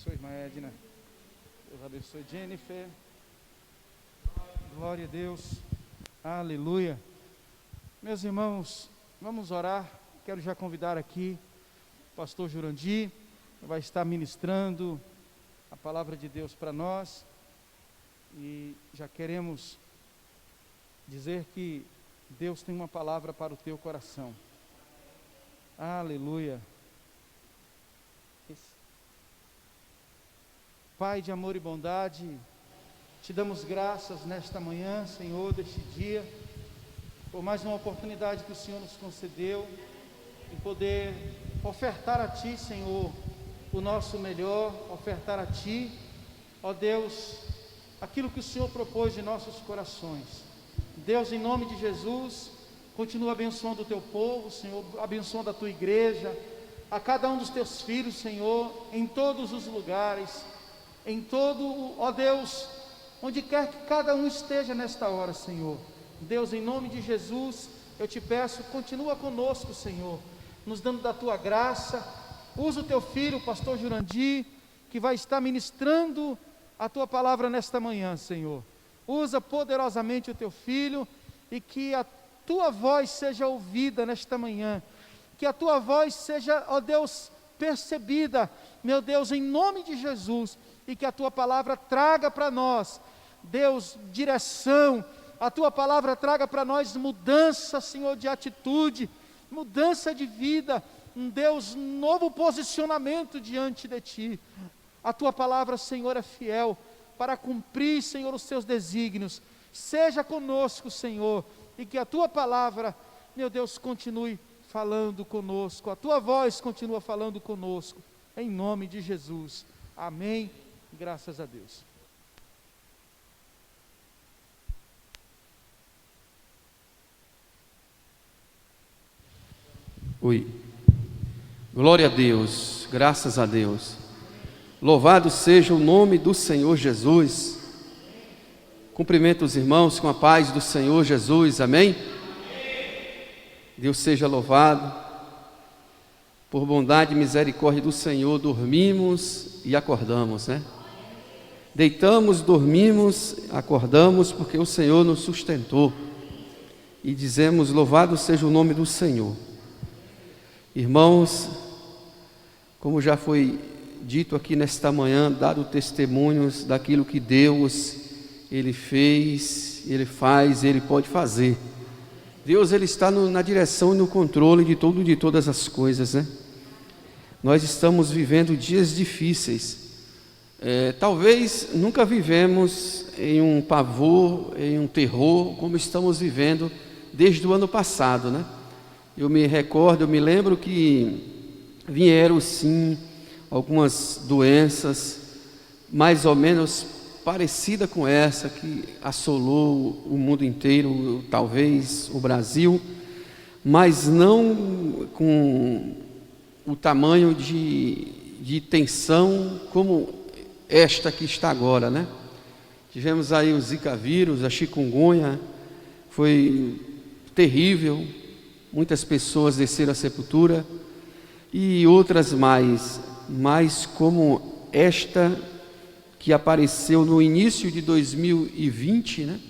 abençoe, irmã Edna. Deus abençoe, Jennifer. Glória a Deus. Aleluia. Meus irmãos, vamos orar. Quero já convidar aqui o pastor Jurandir, que vai estar ministrando a palavra de Deus para nós. E já queremos dizer que Deus tem uma palavra para o teu coração. Aleluia. Pai de amor e bondade, te damos graças nesta manhã, Senhor, deste dia, por mais uma oportunidade que o Senhor nos concedeu, de poder ofertar a Ti, Senhor, o nosso melhor, ofertar a Ti, ó Deus, aquilo que o Senhor propôs em nossos corações. Deus, em nome de Jesus, continua abençoando o Teu povo, Senhor, abençoando a Tua igreja, a cada um dos Teus filhos, Senhor, em todos os lugares, em todo, ó Deus, onde quer que cada um esteja nesta hora, Senhor. Deus, em nome de Jesus, eu te peço, continua conosco, Senhor, nos dando da Tua graça. Usa o Teu filho, o pastor Jurandir, que vai estar ministrando a Tua palavra nesta manhã, Senhor. Usa poderosamente o Teu filho, e que a Tua voz seja ouvida nesta manhã, que a Tua voz seja, ó Deus, percebida, meu Deus, em nome de Jesus, e que a Tua palavra traga para nós, Deus, direção, a Tua palavra traga para nós mudança, Senhor, de atitude, mudança de vida, Deus, novo posicionamento diante de Ti. A Tua palavra, Senhor, é fiel para cumprir, Senhor, os Teus desígnios. Seja conosco, Senhor, e que a Tua palavra, meu Deus, continue falando conosco, a Tua voz continua falando conosco, em nome de Jesus. Amém. Graças a Deus. Oi. Glória a Deus, graças a Deus. Louvado seja o nome do Senhor Jesus. Cumprimento os irmãos com a paz do Senhor Jesus, amém? Deus seja louvado. Por bondade e misericórdia do Senhor, dormimos e acordamos, né? Deitamos, dormimos, acordamos, porque o Senhor nos sustentou. E dizemos, louvado seja o nome do Senhor. Irmãos, como já foi dito aqui nesta manhã, dado testemunhos daquilo que Deus, Ele fez, Ele faz, Ele pode fazer. Deus, Ele está na direção e no controle de todas as coisas, né? Nós estamos vivendo dias difíceis. Talvez nunca vivemos em um pavor, em um terror, como estamos vivendo desde o ano passado, né? Eu me lembro que vieram sim algumas doenças mais ou menos parecida com essa que assolou o mundo inteiro, talvez o Brasil, mas não com o tamanho de tensão como esta que está agora, né? Tivemos aí o Zika vírus, a chikungunya, foi terrível, muitas pessoas desceram à sepultura, e outras mais, mas como esta que apareceu no início de 2020, né?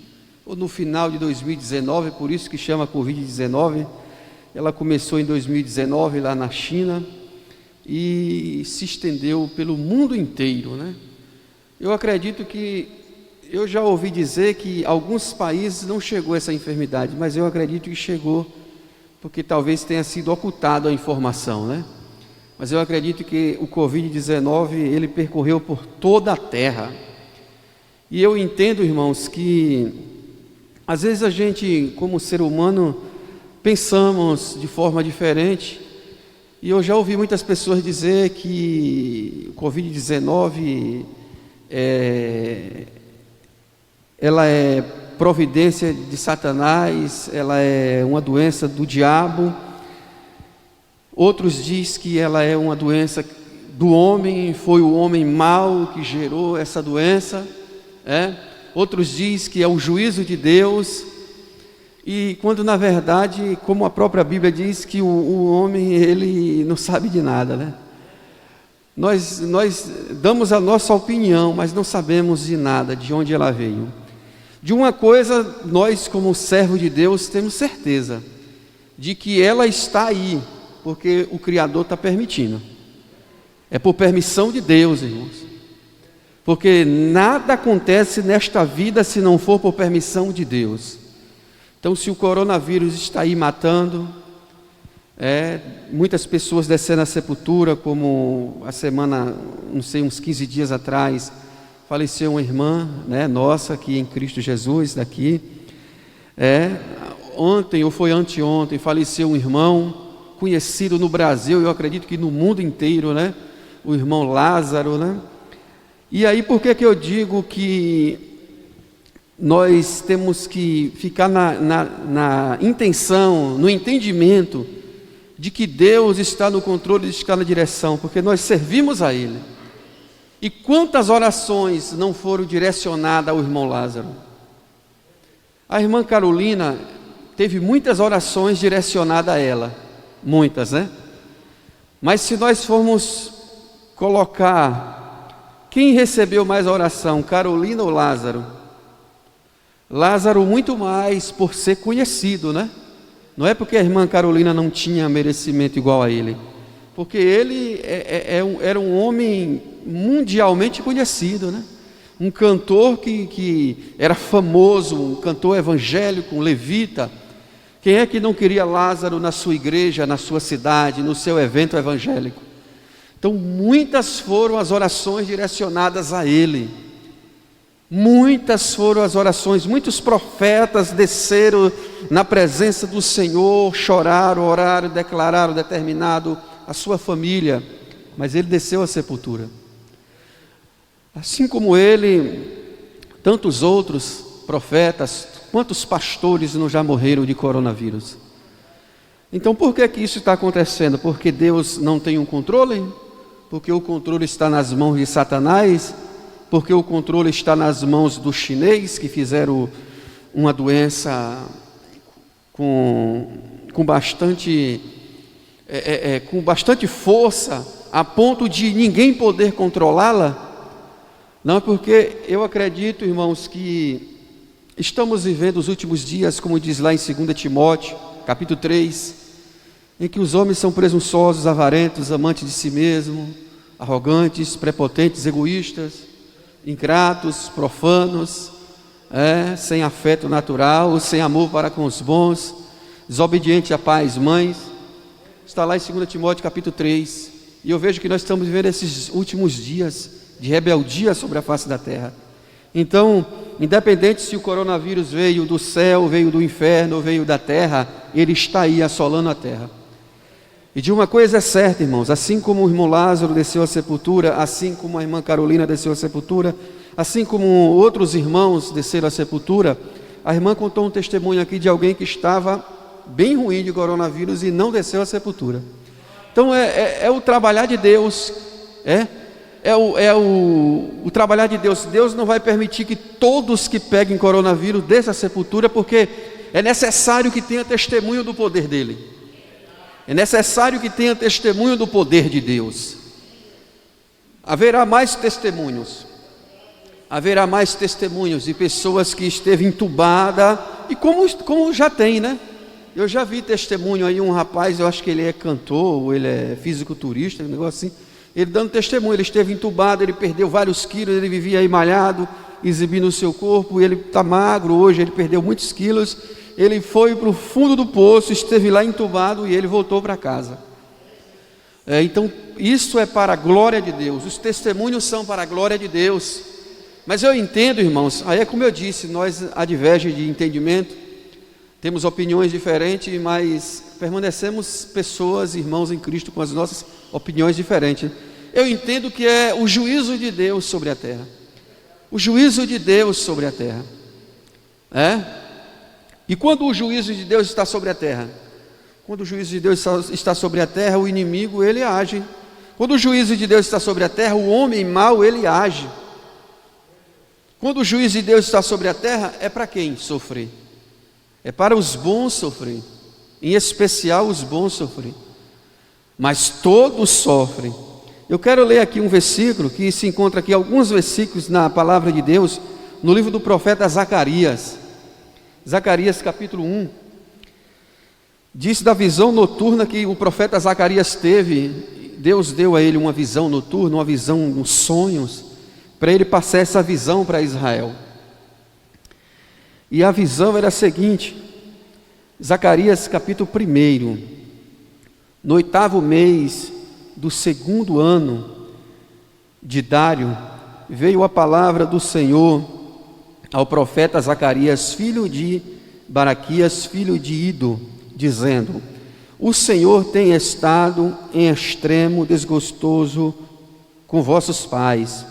Ou no final de 2019, por isso que chama Covid-19. Ela começou em 2019 lá na China e se estendeu pelo mundo inteiro, né? Eu acredito que, eu já ouvi dizer que alguns países não chegou essa enfermidade, mas eu acredito que chegou, porque talvez tenha sido ocultado a informação, né? Mas eu acredito que o Covid-19, ele percorreu por toda a terra. E eu entendo, irmãos, que às vezes a gente, como ser humano, pensamos de forma diferente. E eu já ouvi muitas pessoas dizer que o Covid-19 ela é providência de Satanás, ela é uma doença do diabo. Outros dizem que ela é uma doença do homem, foi o homem mau que gerou essa doença. Outros dizem que é o juízo de Deus. E quando na verdade, como a própria Bíblia diz, que o homem ele não sabe de nada, né? Nós damos a nossa opinião, mas não sabemos de nada, de onde ela veio. De uma coisa, nós como servo de Deus temos certeza, de que ela está aí, porque o Criador está permitindo. É por permissão de Deus, irmãos. Porque nada acontece nesta vida se não for por permissão de Deus. Então, se o coronavírus está aí matando, muitas pessoas descendo à sepultura, como a semana, não sei, uns 15 dias atrás, faleceu uma irmã, nossa, aqui em Cristo Jesus, daqui. Ontem, ou foi anteontem, faleceu um irmão, conhecido no Brasil, eu acredito que no mundo inteiro, o irmão Lázaro, E aí, por que eu digo que nós temos que ficar na intenção, no entendimento de que Deus está no controle, está na direção, porque nós servimos a Ele. E quantas orações não foram direcionadas ao irmão Lázaro? A irmã Carolina teve muitas orações direcionadas a ela, muitas, Mas se nós formos colocar quem recebeu mais oração, Carolina ou Lázaro? Lázaro muito mais por ser conhecido, Não é porque a irmã Carolina não tinha merecimento igual a ele, porque ele era um homem mundialmente conhecido, Um cantor que era famoso, um cantor evangélico, um levita. Quem é que não queria Lázaro na sua igreja, na sua cidade, no seu evento evangélico? Então, muitas foram as orações direcionadas a ele. Muitas foram as orações, muitos profetas desceram na presença do Senhor, choraram, oraram, declararam determinado a sua família, mas ele desceu à sepultura. Assim como ele, tantos outros profetas, quantos pastores não já morreram de coronavírus? Então, por que isso está acontecendo? Porque Deus não tem um controle? Porque o controle está nas mãos de Satanás? Porque o controle está nas mãos dos chineses, que fizeram uma doença com bastante força, a ponto de ninguém poder controlá-la? Não, porque eu acredito, irmãos, que estamos vivendo os últimos dias, como diz lá em 2 Timóteo, capítulo 3, em que os homens são presunçosos, avarentos, amantes de si mesmo, arrogantes, prepotentes, egoístas, ingratos, profanos, sem afeto natural, sem amor para com os bons, desobedientes a pais, mães. Está lá em 2 Timóteo capítulo 3, e eu vejo que nós estamos vivendo esses últimos dias de rebeldia sobre a face da terra. Então, independente se o coronavírus veio do céu, veio do inferno, veio da terra, ele está aí assolando a terra. E de uma coisa é certa, irmãos, assim como o irmão Lázaro desceu à sepultura, assim como a irmã Carolina desceu à sepultura, assim como outros irmãos desceram à sepultura, a irmã contou um testemunho aqui de alguém que estava bem ruim de coronavírus e não desceu à sepultura. Então é o trabalhar de Deus, o trabalhar de Deus. Deus não vai permitir que todos que peguem coronavírus desçam à sepultura, porque é necessário que tenha testemunho do poder dele. É necessário que tenha testemunho do poder de Deus. Haverá mais testemunhos. Haverá mais testemunhos de pessoas que esteve entubada, e como já tem, Eu já vi testemunho aí, um rapaz, eu acho que ele é cantor, ou ele é fisiculturista, um negócio assim, ele dando testemunho, ele esteve entubado, ele perdeu vários quilos, ele vivia aí malhado, exibindo o seu corpo, ele está magro hoje, ele perdeu muitos quilos, ele foi para o fundo do poço, esteve lá entubado e ele voltou para casa. Então, isso é para a glória de Deus, os testemunhos são para a glória de Deus. Mas eu entendo, irmãos, aí é como eu disse, nós divergimos de entendimento, temos opiniões diferentes, mas permanecemos pessoas, irmãos em Cristo, com as nossas opiniões diferentes. Eu entendo que é o juízo de Deus sobre a terra. O juízo de Deus sobre a terra. E quando o juízo de Deus está sobre a terra? Quando o juízo de Deus está sobre a terra, o inimigo, ele age. Quando o juízo de Deus está sobre a terra, o homem mau, ele age. Quando o juízo de Deus está sobre a terra, é para quem sofrer? É para os bons sofrer, em especial os bons sofrer. Mas todos sofrem. Eu quero ler aqui um versículo que se encontra aqui, alguns versículos na palavra de Deus, no livro do profeta Zacarias. Zacarias capítulo 1. Diz da visão noturna que o profeta Zacarias teve. Deus deu a ele uma visão noturna, uma visão nos sonhos, para ele passar essa visão para Israel. E a visão era a seguinte: Zacarias capítulo 1, no 8º mês do 2º ano de Dário, veio a palavra do Senhor ao profeta Zacarias, filho de Baraquias, filho de Ido, dizendo: o Senhor tem estado em extremo desgostoso com vossos pais.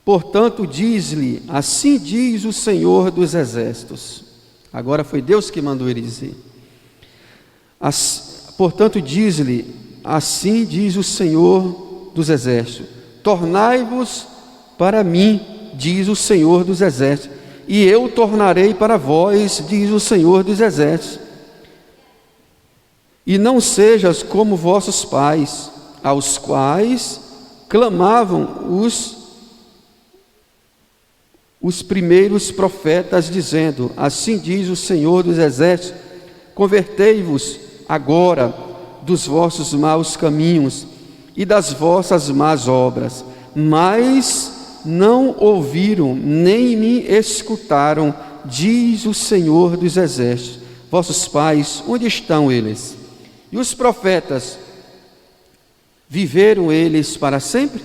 Portanto, diz-lhe, assim diz o Senhor dos exércitos. Agora foi Deus que mandou ele dizer. Portanto, diz-lhe, assim diz o Senhor dos exércitos: tornai-vos para mim, diz o Senhor dos exércitos, e eu tornarei para vós, diz o Senhor dos exércitos. E não sejas como vossos pais, aos quais clamavam os primeiros profetas, dizendo: assim diz o Senhor dos exércitos, convertei-vos agora dos vossos maus caminhos e das vossas más obras. Mas não ouviram, nem me escutaram, diz o Senhor dos exércitos. Vossos pais, onde estão eles? E os profetas, viveram eles para sempre?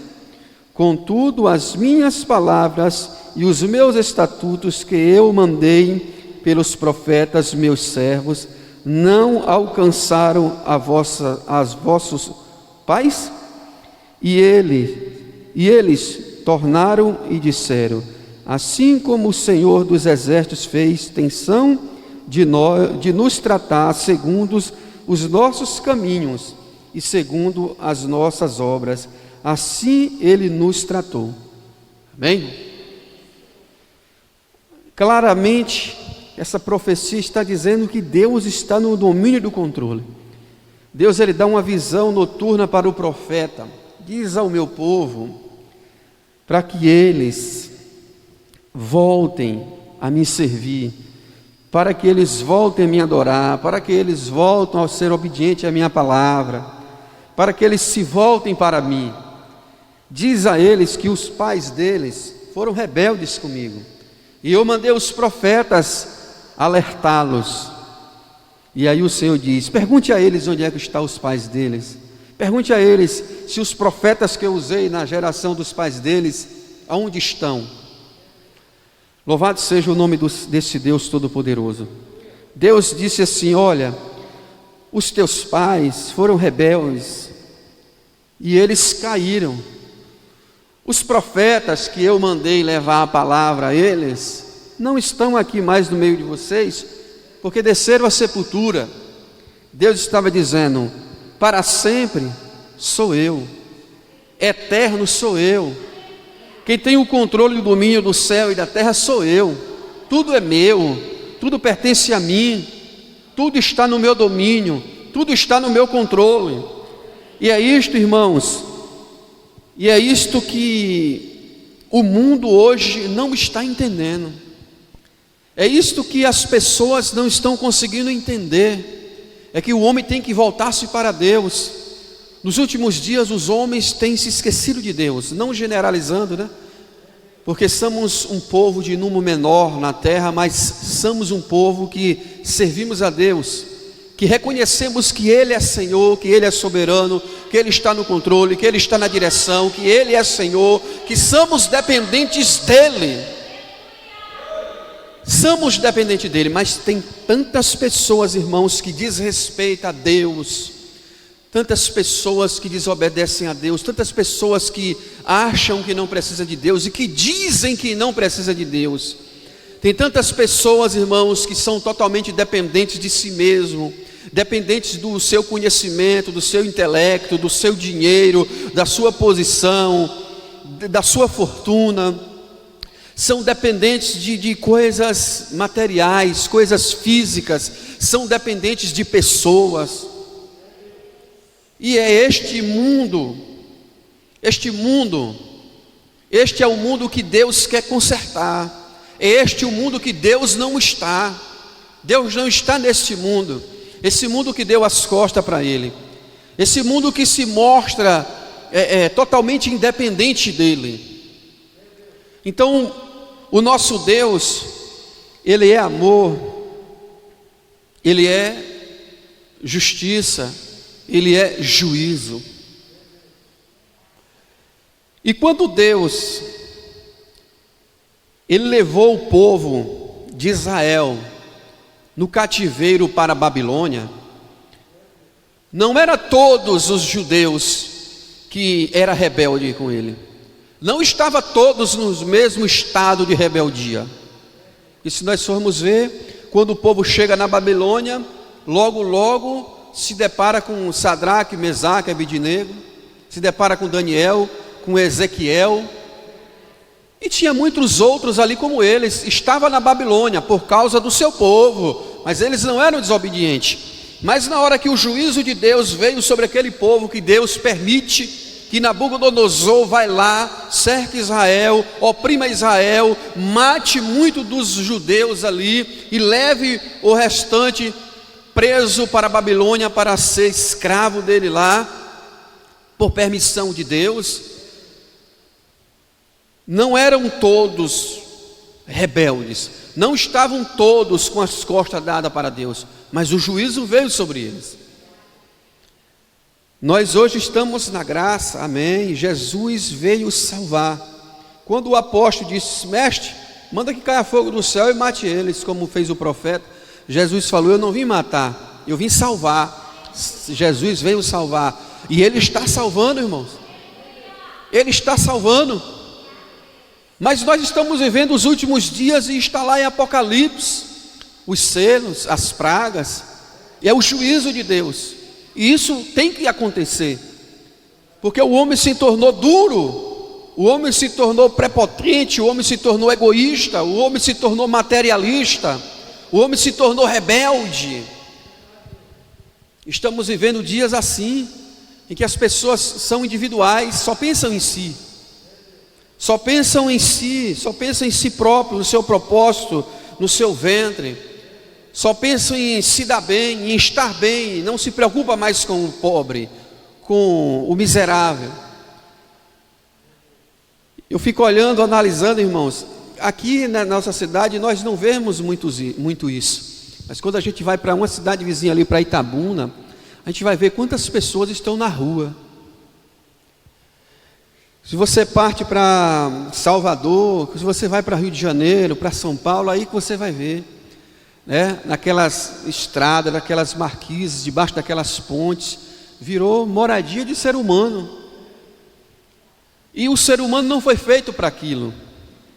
Contudo, as minhas palavras e os meus estatutos que eu mandei pelos profetas meus servos, não alcançaram as vossos pais? E eles tornaram e disseram: assim como o Senhor dos exércitos fez tensão de nos tratar segundo os nossos caminhos e segundo as nossas obras, assim Ele nos tratou. Amém? Claramente, essa profecia está dizendo que Deus está no domínio do controle. Deus, Ele dá uma visão noturna para o profeta: diz ao meu povo, para que eles voltem a me servir, para que eles voltem a me adorar, para que eles voltem a ser obedientes à minha palavra, para que eles se voltem para mim. Diz a eles que os pais deles foram rebeldes comigo, e eu mandei os profetas alertá-los. E aí o Senhor diz: pergunte a eles onde é que estão os pais deles. Pergunte a eles se os profetas que eu usei na geração dos pais deles, aonde estão. Louvado seja o nome desse Deus Todo-Poderoso. Deus disse assim: olha, os teus pais foram rebeldes e eles caíram. Os profetas que eu mandei levar a palavra a eles não estão aqui mais no meio de vocês, porque desceram à sepultura. Deus estava dizendo: para sempre sou eu, eterno sou eu, quem tem o controle e o domínio do céu e da terra sou eu. Tudo é meu, tudo pertence a mim, tudo está no meu domínio, tudo está no meu controle. E é isto, irmãos, e é isto que o mundo hoje não está entendendo. É isto que as pessoas não estão conseguindo entender. É que o homem tem que voltar-se para Deus. Nos últimos dias os homens têm se esquecido de Deus, não generalizando, né? Porque somos um povo de número menor na terra, mas somos um povo que servimos a Deus, que reconhecemos que Ele é Senhor, que Ele é soberano, que Ele está no controle, que Ele está na direção, que Ele é Senhor, que somos dependentes dEle. Somos dependentes dEle, mas tem tantas pessoas, irmãos, que desrespeitam a Deus, tantas pessoas que desobedecem a Deus, tantas pessoas que acham que não precisa de Deus e que dizem que não precisa de Deus. Tem tantas pessoas, irmãos, que são totalmente dependentes de si mesmo, dependentes do seu conhecimento, do seu intelecto, do seu dinheiro, da sua posição, da sua fortuna. São dependentes de coisas materiais, coisas físicas, são dependentes de pessoas. E é este mundo Este é o mundo que Deus quer consertar. Este é o mundo que Deus não está. Deus não está neste mundo. Esse mundo que deu as costas para Ele. Esse mundo que se mostra totalmente independente dEle. Então, o nosso Deus, Ele é amor, Ele é justiça, Ele é juízo. E quando Deus, Ele levou o povo de Israel no cativeiro para a Babilônia, não era todos os judeus que era rebelde com Ele, não estava todos no mesmo estado de rebeldia. E se nós formos ver, quando o povo chega na Babilônia, logo se depara com Sadraque, Mesaque e Abednego, se depara com Daniel, com Ezequiel, e tinha muitos outros ali como eles. Estava na Babilônia por causa do seu povo, mas eles não eram desobedientes. Mas na hora que o juízo de Deus veio sobre aquele povo, que Deus permite que Nabucodonosor vai lá, cerque Israel, oprima Israel, mate muito dos judeus ali e leve o restante preso para a Babilônia para ser escravo dele lá, por permissão de Deus. Não eram todos rebeldes, não estavam todos com as costas dadas para Deus, mas o juízo veio sobre eles. Nós hoje estamos na graça, amém. Jesus veio salvar. Quando o apóstolo disse: mestre, manda que caia fogo do céu e mate eles, como fez o profeta, Jesus falou: eu não vim matar, eu vim salvar. Jesus veio salvar, e Ele está salvando, irmãos. Ele está salvando. Mas nós estamos vivendo os últimos dias, e está lá em Apocalipse os selos, as pragas, e é o juízo de Deus. E isso tem que acontecer, porque o homem se tornou duro, o homem se tornou prepotente, o homem se tornou egoísta, o homem se tornou materialista, o homem se tornou rebelde. Estamos vivendo dias assim, em que as pessoas são individuais, só pensam em si, só pensam em si próprio, no seu propósito, no seu ventre, só pensam em se dar bem, em estar bem, não se preocupa mais com o pobre, com o miserável. Eu fico olhando, analisando, irmãos, aqui na nossa cidade nós não vemos muito isso, mas quando a gente vai para uma cidade vizinha ali, para Itabuna, a gente vai ver quantas pessoas estão na rua. Se você parte para Salvador, se você vai para Rio de Janeiro, para São Paulo, aí que você vai ver, né? Naquelas estradas, naquelas marquises, debaixo daquelas pontes, virou moradia de ser humano. E o ser humano não foi feito para aquilo.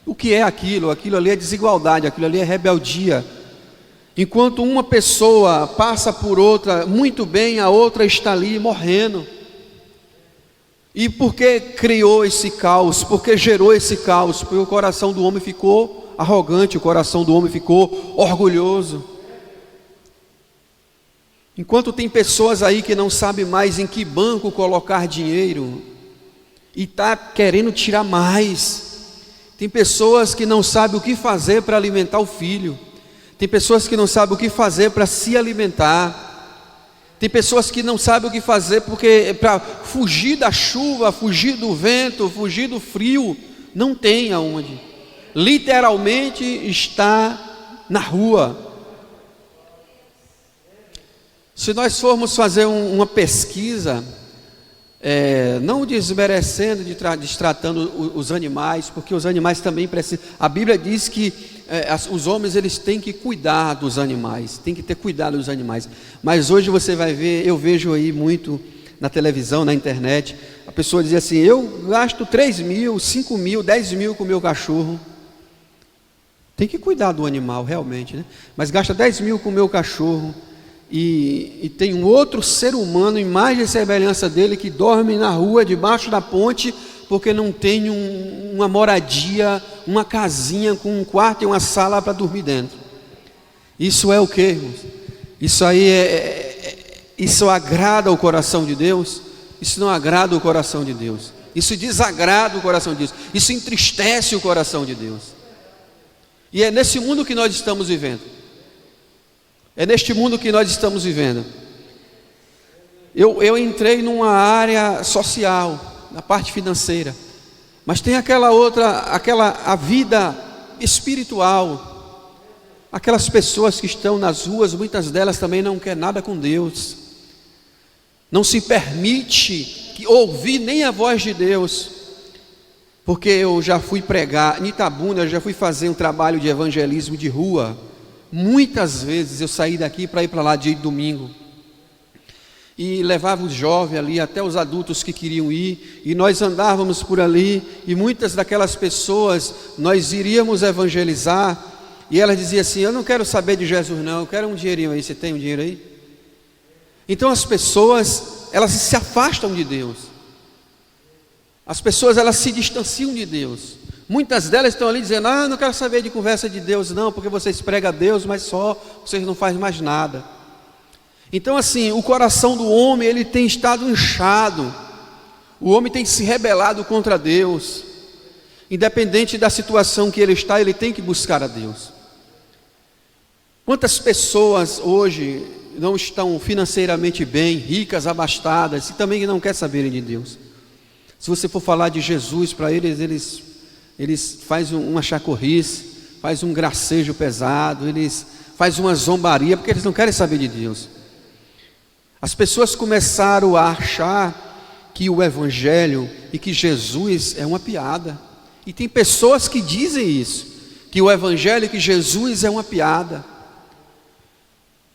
O que é aquilo? Aquilo ali é desigualdade, aquilo ali é rebeldia. Enquanto uma pessoa passa por outra muito bem, a outra está ali morrendo. E por que criou esse caos? Por que gerou esse caos? Porque o coração do homem ficou arrogante, o coração do homem ficou orgulhoso. Enquanto tem pessoas aí que não sabem mais em que banco colocar dinheiro e está querendo tirar mais. Tem pessoas que não sabem o que fazer para alimentar o filho. Tem pessoas que não sabem o que fazer para se alimentar. Tem pessoas que não sabem o que fazer porque para fugir da chuva, fugir do vento, fugir do frio, não tem aonde. Literalmente está na rua. Se nós formos fazer uma pesquisa, não desmerecendo, destratando os animais, porque os animais também precisam. A Bíblia diz que os homens eles têm que cuidar dos animais, têm que ter cuidado dos animais. Mas hoje você vai ver, eu vejo aí muito na televisão, na internet, a pessoa diz assim: eu gasto 3 mil, 5 mil, 10 mil com o meu cachorro. Tem que cuidar do animal realmente, né? Mas gasta 10 mil com o meu cachorro. E tem um outro ser humano, imagem e semelhança dele, que dorme na rua, debaixo da ponte, porque não tem uma moradia, uma casinha com um quarto e uma sala para dormir dentro. Isso é o que, irmãos? Isso aí isso agrada o coração de Deus? Isso não agrada o coração de Deus. Isso desagrada o coração de Deus. Isso entristece o coração de Deus. E é nesse mundo que nós estamos vivendo. É neste mundo que nós estamos vivendo. Eu entrei numa área social, na parte financeira. Mas tem aquela outra, a vida espiritual. Aquelas pessoas que estão nas ruas, muitas delas também não querem nada com Deus. Não se permite ouvir nem a voz de Deus. Porque eu já fui pregar em Itabuna, eu já fui fazer um trabalho de evangelismo de rua. Muitas vezes eu saí daqui para ir para lá dia de domingo. E levava os jovens ali, até os adultos que queriam ir, e nós andávamos por ali, e muitas daquelas pessoas, nós iríamos evangelizar, e elas diziam assim: eu não quero saber de Jesus não, eu quero um dinheirinho aí, você tem um dinheiro aí? Então as pessoas, elas se afastam de Deus, as pessoas elas se distanciam de Deus, muitas delas estão ali dizendo: ah, não quero saber de conversa de Deus não, porque vocês pregam a Deus, mas só, vocês não fazem mais nada. Então assim, o coração do homem, ele tem estado inchado, o homem tem se rebelado contra Deus, independente da situação que ele está, ele tem que buscar a Deus. Quantas pessoas hoje não estão financeiramente bem, ricas, abastadas, e também não querem saberem de Deus? Se você for falar de Jesus para eles fazem uma chacorrice, fazem um gracejo pesado, eles fazem uma zombaria, porque eles não querem saber de Deus. As pessoas começaram a achar que o Evangelho e que Jesus é uma piada. E tem pessoas que dizem isso, que o Evangelho e que Jesus é uma piada.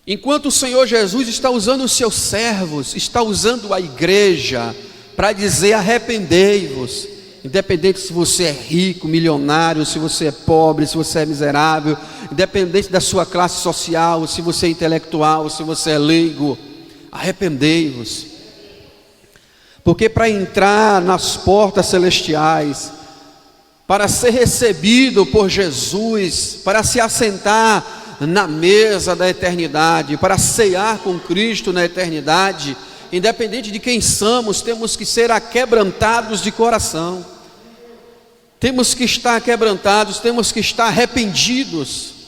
Enquanto o Senhor Jesus está usando os seus servos, está usando a igreja para dizer: arrependei-vos. Independente se você é rico, milionário, se você é pobre, se você é miserável, independente da sua classe social, se você é intelectual, se você é leigo, arrependei-vos. Porque para entrar nas portas celestiais, para ser recebido por Jesus, para se assentar na mesa da eternidade, para cear com Cristo na eternidade, independente de quem somos, temos que ser aquebrantados de coração, temos que estar quebrantados, temos que estar arrependidos,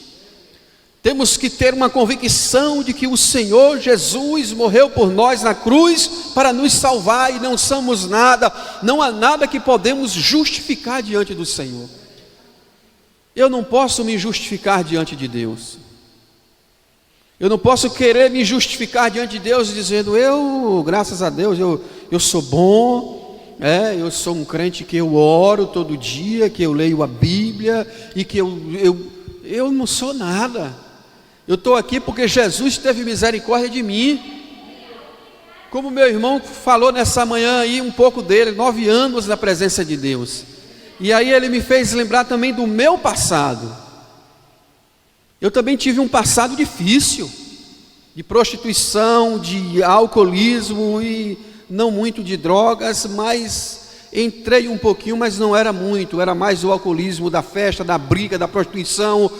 temos que ter uma convicção de que o Senhor Jesus morreu por nós na cruz para nos salvar, e não somos nada, não há nada que podemos justificar diante do Senhor. Eu não posso me justificar diante de Deus, eu não posso querer me justificar diante de Deus dizendo: graças a Deus, eu sou bom, eu sou um crente que eu oro todo dia, que eu leio a Bíblia, e que eu não sou nada. Eu estou aqui porque Jesus teve misericórdia de mim. Como meu irmão falou nessa manhã aí, um pouco dele, 9 anos na presença de Deus. E aí ele me fez lembrar também do meu passado. Eu também tive um passado difícil, de prostituição, de alcoolismo e não muito de drogas, mas entrei um pouquinho, mas não era muito, era mais o alcoolismo da festa, da briga, da prostituição,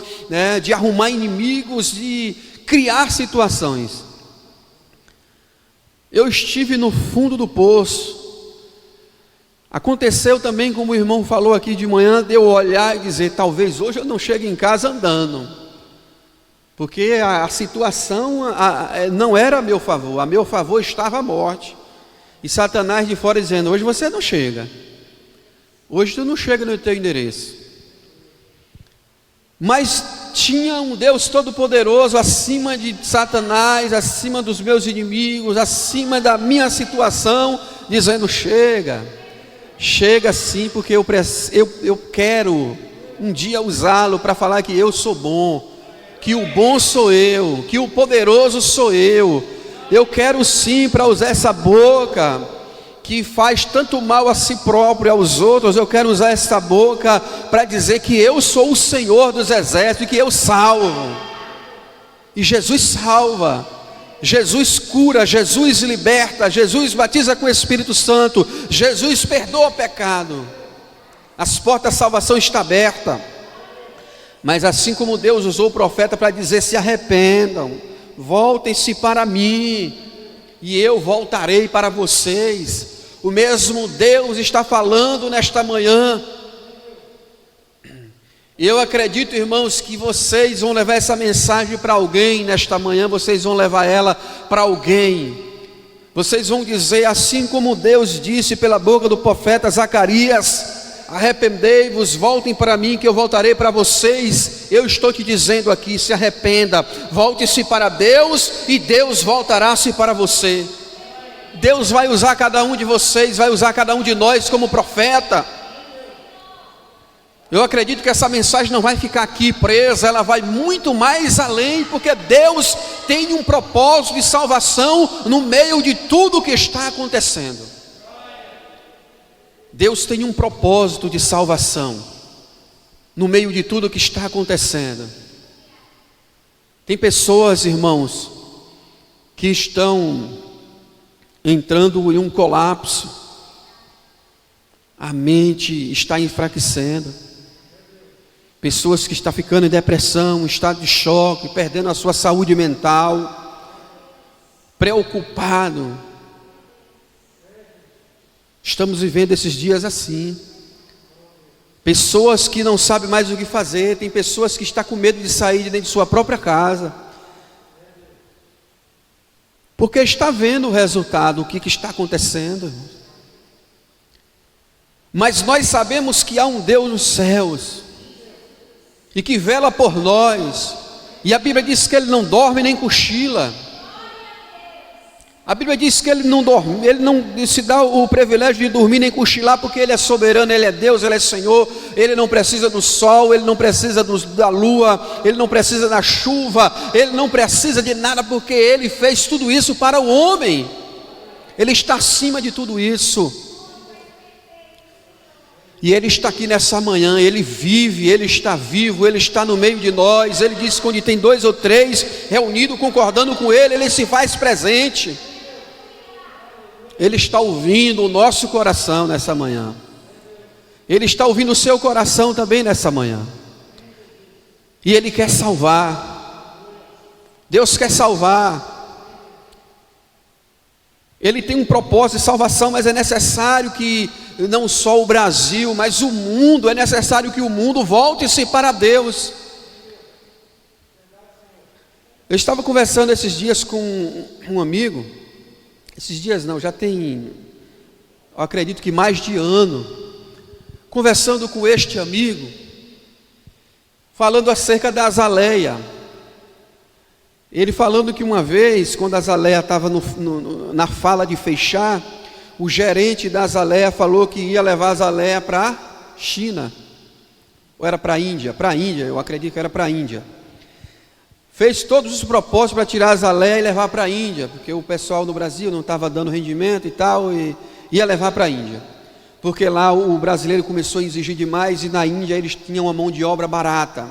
de arrumar inimigos, de criar situações. Eu estive no fundo do poço. Aconteceu também, como o irmão falou aqui de manhã, de eu olhar e dizer: talvez hoje eu não chegue em casa andando, porque a situação não era a meu favor estava a morte. E Satanás de fora dizendo: hoje você não chega, hoje tu não chega no teu endereço. Mas tinha um Deus todo-poderoso acima de Satanás, acima dos meus inimigos, acima da minha situação, dizendo: chega sim, porque eu quero um dia usá-lo para falar que eu sou bom, que o bom sou eu, que o poderoso sou eu. Eu quero sim, para usar essa boca que faz tanto mal a si próprio e aos outros, eu quero usar essa boca para dizer que eu sou o Senhor dos exércitos e que eu salvo. E Jesus salva, Jesus cura, Jesus liberta, Jesus batiza com o Espírito Santo, Jesus perdoa o pecado. As portas da salvação estão abertas. Mas assim como Deus usou o profeta para dizer: se arrependam, voltem-se para mim, e eu voltarei para vocês. o mesmo Deus está falando nesta manhã. Eu acredito, irmãos, que vocês vão levar essa mensagem para alguém nesta manhã, vocês vão levar ela para alguém. Vocês vão dizer, assim como Deus disse pela boca do profeta Zacarias: arrependei-vos, voltem para mim que eu voltarei para vocês. Eu estou te dizendo aqui, se arrependa, volte-se para Deus e Deus voltará-se para você. Deus vai usar cada um de vocês, vai usar cada um de nós como profeta. Eu acredito que essa mensagem não vai ficar aqui presa, ela vai muito mais além, porque Deus tem um propósito de salvação no meio de tudo que está acontecendo. Deus tem um propósito de salvação no meio de tudo que está acontecendo. Tem pessoas, irmãos, que estão entrando em um colapso, a mente está enfraquecendo. Pessoas que estão ficando em depressão, em estado de choque, perdendo a sua saúde mental, preocupado. Estamos vivendo esses dias assim. Pessoas que não sabem mais o que fazer, tem pessoas que estão com medo de sair de dentro de sua própria casa, porque está vendo o resultado, o que está acontecendo. Mas nós sabemos que há um Deus nos céus, e que vela por nós, e a Bíblia diz que Ele não dorme nem cochila. A Bíblia diz que Ele não dorme, Ele não se dá o privilégio de dormir nem cochilar, porque Ele é soberano, Ele é Deus, Ele é Senhor. Ele não precisa do sol, Ele não precisa da lua, Ele não precisa da chuva, Ele não precisa de nada, porque Ele fez tudo isso para o homem. Ele está acima de tudo isso. E Ele está aqui nessa manhã, Ele vive, Ele está vivo, Ele está no meio de nós. Ele diz que onde tem 2 ou 3 reunidos concordando com Ele, Ele se faz presente. Ele está ouvindo o nosso coração nessa manhã. Ele está ouvindo o seu coração também nessa manhã. E Ele quer salvar. Deus quer salvar. Ele tem um propósito de salvação, mas é necessário que não só o Brasil, mas o mundo, é necessário que o mundo volte-se para Deus. Eu estava conversando esses dias com um amigo, esses dias não, já tem, eu acredito que mais de ano, conversando com este amigo, falando acerca da azaleia. Ele falando que uma vez, quando a azaleia estava na fala de fechar, o gerente da azaleia falou que ia levar a azaleia para a China, ou era para a Índia? Para a Índia, eu acredito que era para a Índia. Fez todos os propósitos para tirar a azaleia e levar para a Índia, porque o pessoal no Brasil não estava dando rendimento e tal, e ia levar para a Índia, porque lá o brasileiro começou a exigir demais, e na Índia eles tinham uma mão de obra barata,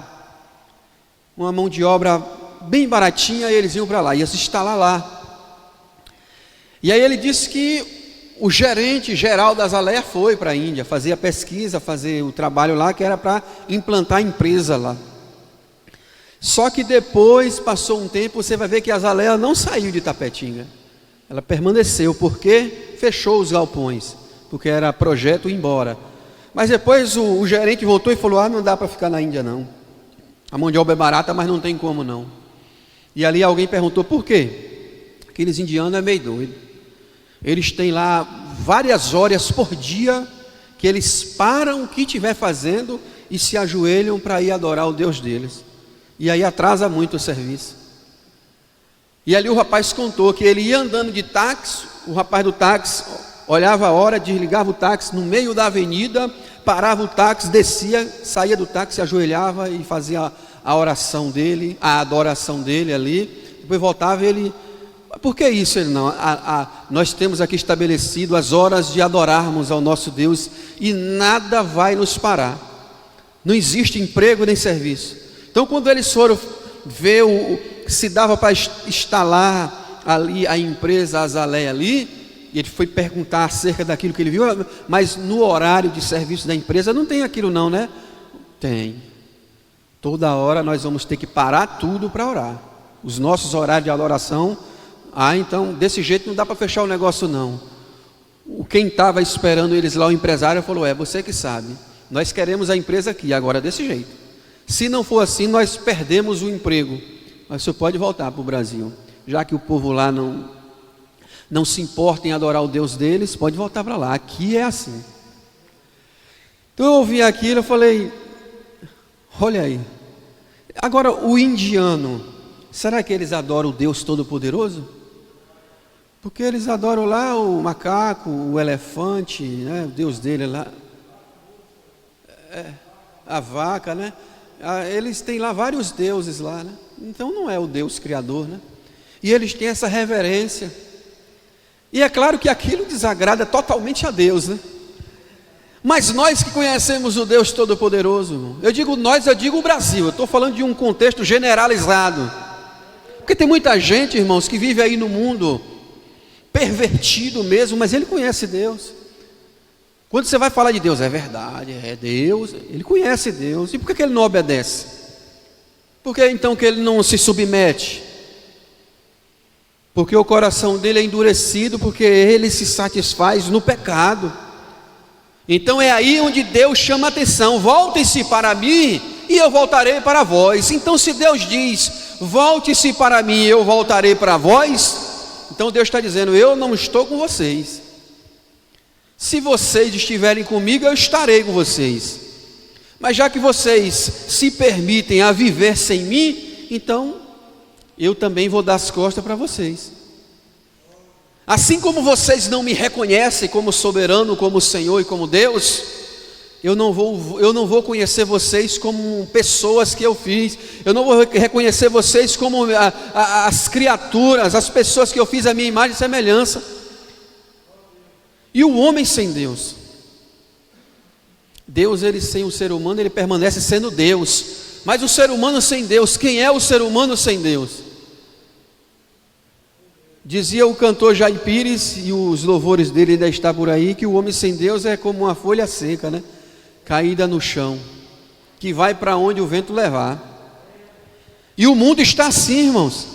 uma mão de obra bem baratinha, e eles iam para lá, ia se instalar lá. E aí ele disse que o gerente geral da azaleia foi para a Índia, fazer a pesquisa, fazer o trabalho lá, que era para implantar a empresa lá. Só que depois, passou um tempo, você vai ver que a azaleia não saiu de Tapetinga, ela permaneceu, porque fechou os galpões, porque era projeto ir embora. Mas depois o gerente voltou e falou: não dá para ficar na Índia não, a mão de obra é barata, mas não tem como não. E ali alguém perguntou por quê? Aqueles indianos é meio doido. Eles têm lá várias horas por dia que eles param o que estiver fazendo e se ajoelham para ir adorar o Deus deles. E aí atrasa muito o serviço. E ali o rapaz contou que ele ia andando de táxi, o rapaz do táxi olhava a hora, desligava o táxi no meio da avenida, parava o táxi, descia, saía do táxi, ajoelhava e fazia a oração dele, a adoração dele ali. Depois voltava e ele... Por que isso? Ele não, nós temos aqui estabelecido as horas de adorarmos ao nosso Deus e nada vai nos parar. Não existe emprego nem serviço. Então quando eles foram ver se dava para instalar ali a empresa, a azaleia ali, e ele foi perguntar acerca daquilo que ele viu, mas no horário de serviço da empresa não tem aquilo não, né? Tem. Toda hora nós vamos ter que parar tudo para orar. Os nossos horários de adoração... então desse jeito não dá para fechar o negócio não. quem estava esperando eles lá, o empresário, falou: é você que sabe, nós queremos a empresa aqui, agora desse jeito. Se não for assim, nós perdemos o emprego, mas você pode voltar para o Brasil, já que o povo lá não se importa em adorar o Deus deles, pode voltar para lá, aqui é assim. Então eu ouvi aquilo, eu falei: olha aí, agora o indiano, será que eles adoram o Deus Todo-Poderoso? Porque eles adoram lá o macaco, o elefante, né? O Deus dele lá, a vaca, né? Eles têm lá vários deuses lá, né? Então não é o Deus Criador, né? E eles têm essa reverência, e é claro que aquilo desagrada totalmente a Deus, né? Mas nós que conhecemos o Deus Todo-Poderoso, eu digo nós, eu digo o Brasil, eu estou falando de um contexto generalizado, porque tem muita gente, irmãos, que vive aí no mundo pervertido mesmo, mas ele conhece Deus. Quando você vai falar de Deus, é verdade, é Deus, ele conhece Deus. E por que ele não obedece? Por que então que ele não se submete? Porque o coração dele é endurecido, porque ele se satisfaz no pecado. Então é aí onde Deus chama a atenção: voltem-se para mim e eu voltarei para vós. Então se Deus diz: volte-se para mim e eu voltarei para vós, então Deus está dizendo: eu não estou com vocês. Se vocês estiverem comigo, eu estarei com vocês. Mas já que vocês se permitem a viver sem mim, então eu também vou dar as costas para vocês. Assim como vocês não me reconhecem como soberano, como Senhor e como Deus, eu não vou conhecer vocês como pessoas que eu fiz. Eu não vou reconhecer vocês como as criaturas, as pessoas que eu fiz a minha imagem e semelhança. E o homem sem Deus, Deus, ele sem o ser humano, ele permanece sendo Deus. Mas o ser humano sem Deus, quem é o ser humano sem Deus? Dizia o cantor Jair Pires, e os louvores dele ainda estão por aí, que o homem sem Deus é como uma folha seca, né? Caída no chão, que vai para onde o vento levar. E o mundo está assim, irmãos.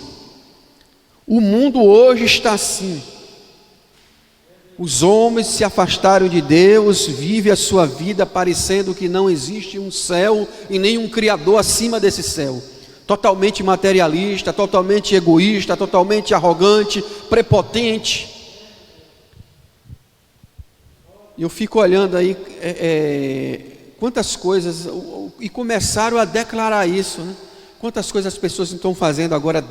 O mundo hoje está assim. Os homens se afastaram de Deus, vivem a sua vida parecendo que não existe um céu e nem um Criador acima desse céu. Totalmente materialista, totalmente egoísta, totalmente arrogante, prepotente. E eu fico olhando aí quantas coisas, e começaram a declarar isso, né? Quantas coisas as pessoas estão fazendo agora,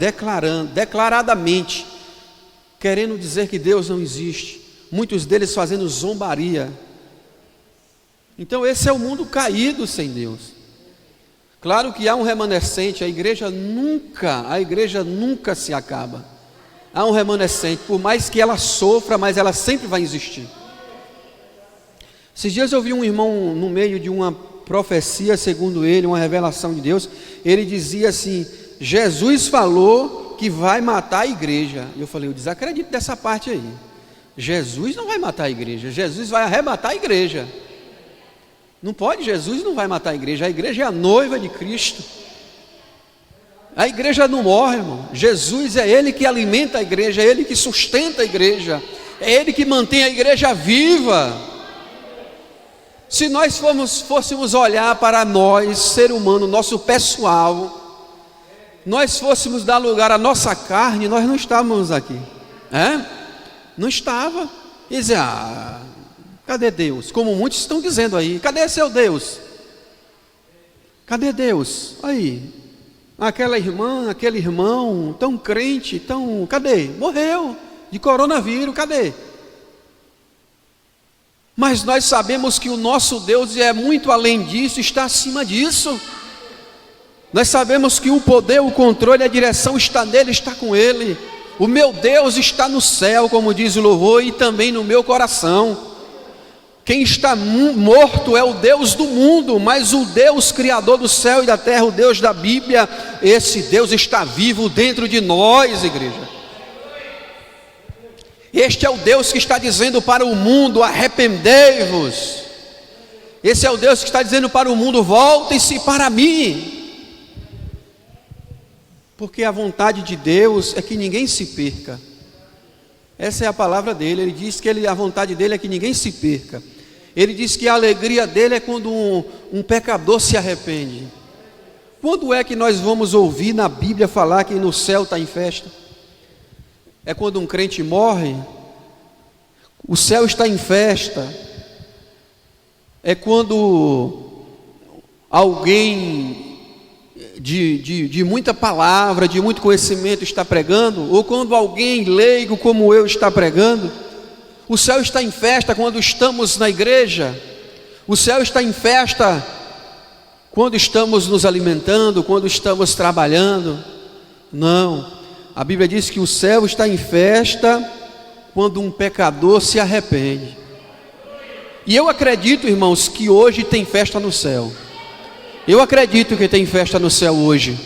declaradamente, querendo dizer que Deus não existe. Muitos deles fazendo zombaria. Então esse é o mundo caído sem Deus. Claro que há um remanescente, a igreja nunca se acaba. Há um remanescente, por mais que ela sofra, mas ela sempre vai existir. Esses dias eu vi um irmão no meio de uma profecia, segundo ele, uma revelação de Deus. Ele dizia assim: Jesus falou que vai matar a igreja. Eu falei: eu desacredito dessa parte aí. Jesus não vai matar a igreja, Jesus vai arrebatar a igreja. Não pode, Jesus não vai matar a igreja é a noiva de Cristo. A igreja não morre, irmão. Jesus é Ele que alimenta a igreja, é Ele que sustenta a igreja, é Ele que mantém a igreja viva. Se nós fôssemos olhar para nós, ser humano, nosso pessoal, nós fôssemos dar lugar à nossa carne, nós não estávamos aqui, não estava. E dizer: cadê Deus? Como muitos estão dizendo aí, cadê seu Deus? Cadê Deus? Aí, aquela irmã, aquele irmão, tão crente, cadê? Morreu de coronavírus, cadê? Mas nós sabemos que o nosso Deus é muito além disso, está acima disso. Nós sabemos que o poder, o controle, a direção está nele, está com Ele. O meu Deus está no céu, como diz o louvor, e também no meu coração. Quem está morto é o Deus do mundo, mas o Deus criador do céu e da terra, o Deus da Bíblia, esse Deus está vivo dentro de nós, igreja. Este é o Deus que está dizendo para o mundo: arrependei-vos. Esse é o Deus que está dizendo para o mundo: voltem-se para mim. Porque a vontade de Deus é que ninguém se perca, Essa é a palavra dele. Ele diz que a vontade dele é que ninguém se perca. Ele diz que a alegria dele é quando um pecador se arrepende. Quando é que nós vamos ouvir na Bíblia falar que no céu está em festa? É quando um crente morre? O céu está em festa. É quando alguém de muita palavra, de muito conhecimento está pregando? Ou quando alguém leigo como eu está pregando? O céu está em festa quando estamos na igreja. O céu está em festa quando estamos nos alimentando, quando estamos trabalhando. Não, a Bíblia diz que o céu está em festa quando um pecador se arrepende. E eu acredito, irmãos, que hoje tem festa no céu. Eu acredito que tem festa no céu hoje,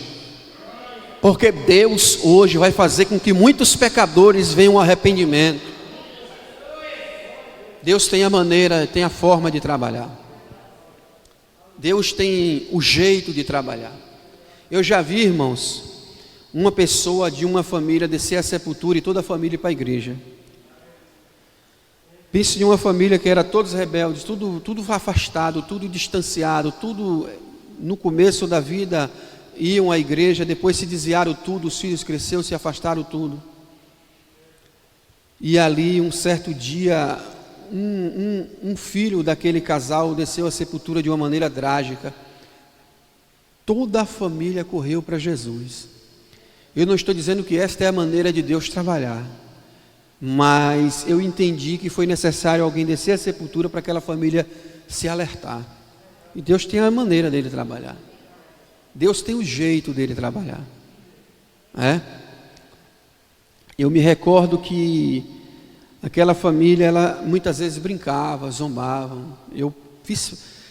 porque Deus hoje vai fazer com que muitos pecadores venham ao arrependimento. Deus tem a maneira, tem a forma de trabalhar. Deus tem o jeito de trabalhar. Eu já vi, irmãos, uma pessoa de uma família descer à sepultura e toda a família ir para a igreja. Pense em uma família que era todos rebeldes, tudo afastado, tudo distanciado, tudo no começo da vida iam à igreja, depois se desviaram tudo, os filhos cresceram, se afastaram tudo. E ali um certo dia um filho daquele casal desceu à sepultura de uma maneira trágica. Toda a família correu para Jesus. Eu não estou dizendo que esta é a maneira de Deus trabalhar, mas eu entendi que foi necessário alguém descer à sepultura para aquela família se alertar. E Deus tem a maneira dele trabalhar. Deus tem o jeito dele trabalhar. Eu me recordo que aquela família, ela muitas vezes brincava, zombava.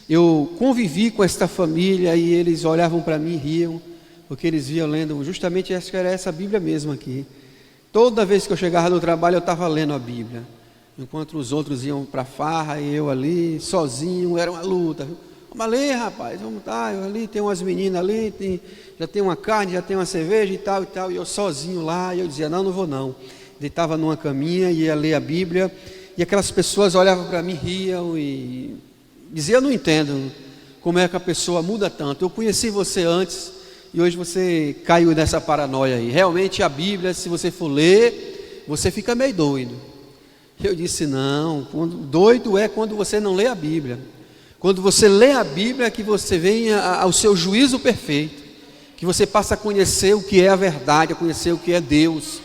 Eu convivi com esta família e eles olhavam para mim e riam, porque eles viam lendo, justamente acho que era essa Bíblia mesmo aqui. Toda vez que eu chegava no trabalho eu estava lendo a Bíblia, enquanto os outros iam para a farra e eu ali, sozinho, era uma luta. Vamos ali, rapaz, vamos lá, ali tem umas meninas ali, já tem uma carne, já tem uma cerveja e tal, e eu sozinho lá, e eu dizia, não vou não. Deitava numa caminha, ia ler a Bíblia, e aquelas pessoas olhavam para mim, riam e diziam, eu não entendo como é que a pessoa muda tanto. Eu conheci você antes e hoje você caiu nessa paranoia aí. Realmente a Bíblia, se você for ler, você fica meio doido. Eu disse, não, doido é quando você não lê a Bíblia. Quando você lê a Bíblia é que você vem ao seu juízo perfeito, que você passa a conhecer o que é a verdade, a conhecer o que é Deus.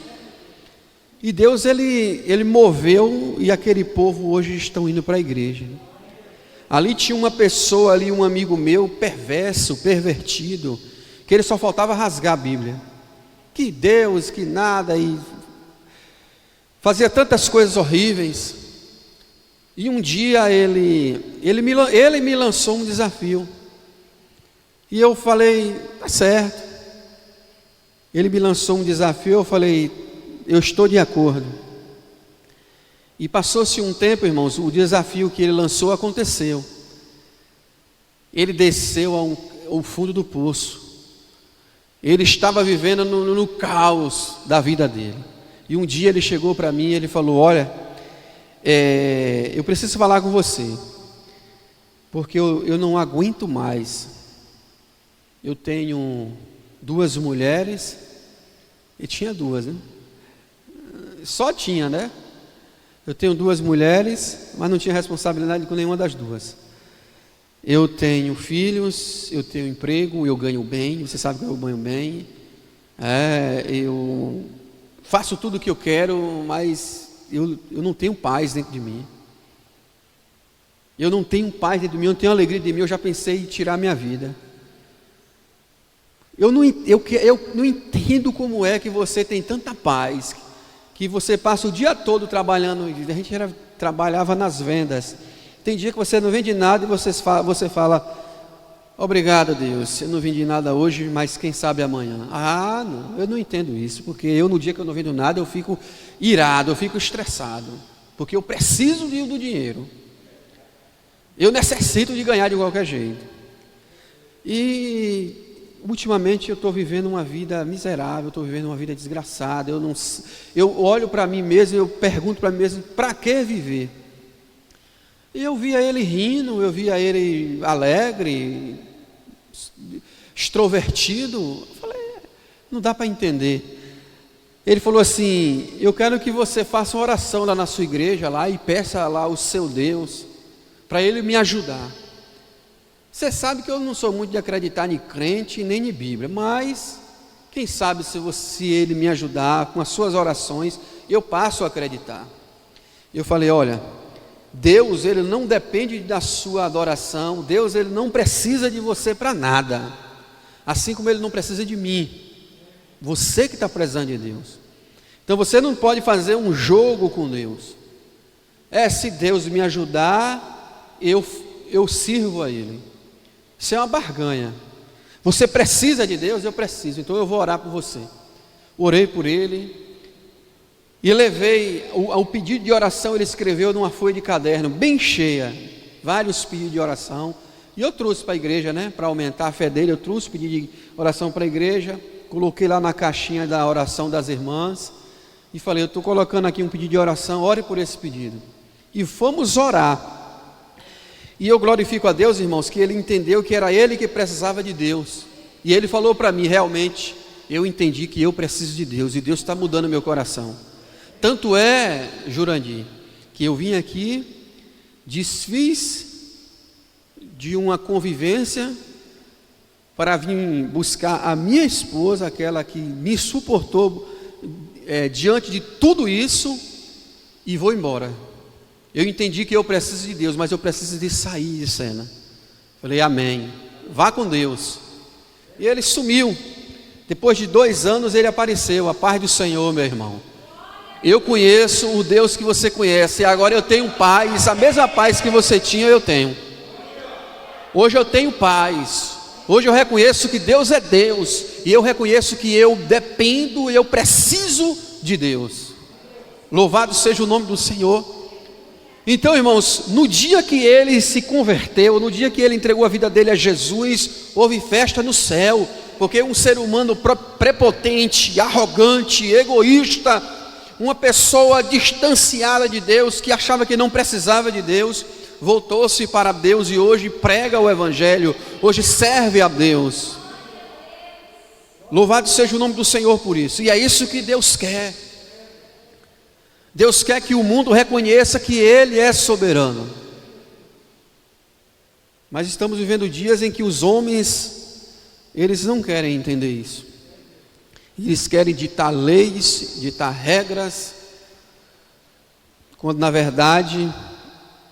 E Deus, ele moveu, e aquele povo hoje estão indo para a igreja. Ali tinha uma pessoa ali, um amigo meu, perverso, pervertido, que ele só faltava rasgar a Bíblia. Que Deus, que nada, e fazia tantas coisas horríveis. E um dia ele me lançou um desafio. E eu falei, tá certo. Ele me lançou um desafio, eu falei, eu estou de acordo. E passou-se um tempo, irmãos, o desafio que ele lançou aconteceu. Ele desceu ao fundo do poço. Ele estava vivendo no caos da vida dele. E um dia ele chegou para mim e ele falou, olha, eu preciso falar com você, porque eu não aguento mais. Eu tenho 2 mulheres, e tinha 2, né? Só tinha, né? Eu tenho 2 mulheres, mas não tinha responsabilidade com nenhuma das 2. Eu tenho filhos, eu tenho emprego, eu ganho bem, você sabe que eu ganho bem. Eu faço tudo o que eu quero, mas eu não tenho paz dentro de mim. Eu não tenho paz dentro de mim, eu não tenho alegria de mim, eu já pensei em tirar minha vida. Eu não entendo como é que você tem tanta paz, que você passa o dia todo trabalhando. A gente trabalhava nas vendas. Tem dia que você não vende nada e você fala, obrigado Deus, eu não vendi nada hoje, mas quem sabe amanhã. Não, eu não entendo isso, porque no dia que eu não vendo nada, eu fico irado, eu fico estressado, porque eu preciso do dinheiro. Eu necessito de ganhar de qualquer jeito. E ultimamente eu estou vivendo uma vida miserável, estou vivendo uma vida desgraçada, eu olho para mim mesmo, eu pergunto para mim mesmo, para que viver? E eu via ele rindo, eu via ele alegre, extrovertido, eu falei, não dá para entender. Ele falou assim, eu quero que você faça uma oração lá na sua igreja, lá, e peça lá ao seu Deus, para ele me ajudar. Você sabe que eu não sou muito de acreditar em crente, nem em Bíblia, mas, quem sabe se ele me ajudar com as suas orações, eu passo a acreditar. Eu falei, olha, Deus, ele não depende da sua adoração, Deus, ele não precisa de você para nada, assim como ele não precisa de mim, você que está precisando de Deus. Então você não pode fazer um jogo com Deus. Se Deus me ajudar, eu sirvo a Ele. Isso é uma barganha. Você precisa de Deus? Eu preciso, então eu vou orar por você. Orei por ele e levei ao pedido de oração. Ele escreveu numa folha de caderno bem cheia, vários pedidos de oração, e eu trouxe para a igreja, para aumentar a fé dele. Eu trouxe pedido de oração para a igreja, coloquei lá na caixinha da oração das irmãs e falei, eu estou colocando aqui um pedido de oração, ore por esse pedido. E fomos orar. E eu glorifico a Deus, irmãos, que ele entendeu que era ele que precisava de Deus. E ele falou para mim, realmente, eu entendi que eu preciso de Deus, e Deus está mudando meu coração. Tanto é, Jurandir, que eu vim aqui, desfiz de uma convivência para vir buscar a minha esposa, aquela que me suportou diante de tudo isso, e vou embora. Eu entendi que eu preciso de Deus, mas eu preciso de sair de cena. Falei, amém, vá com Deus. E ele sumiu. Depois de 2 anos ele apareceu. A paz do Senhor, meu irmão. Eu conheço o Deus que você conhece, e agora eu tenho paz, a mesma paz que você tinha eu tenho. Hoje eu tenho paz. Hoje eu reconheço que Deus é Deus, e eu reconheço que eu dependo, eu preciso de Deus. Louvado seja o nome do Senhor. Então, irmãos, no dia que ele se converteu, no dia que ele entregou a vida dele a Jesus, houve festa no céu, porque um ser humano prepotente, arrogante, egoísta, uma pessoa distanciada de Deus, que achava que não precisava de Deus, voltou-se para Deus e hoje prega o Evangelho, hoje serve a Deus. Louvado seja o nome do Senhor por isso, e é isso que Deus quer. Deus quer que o mundo reconheça que Ele é soberano. Mas estamos vivendo dias em que os homens, eles não querem entender isso. Eles querem ditar leis, ditar regras, quando na verdade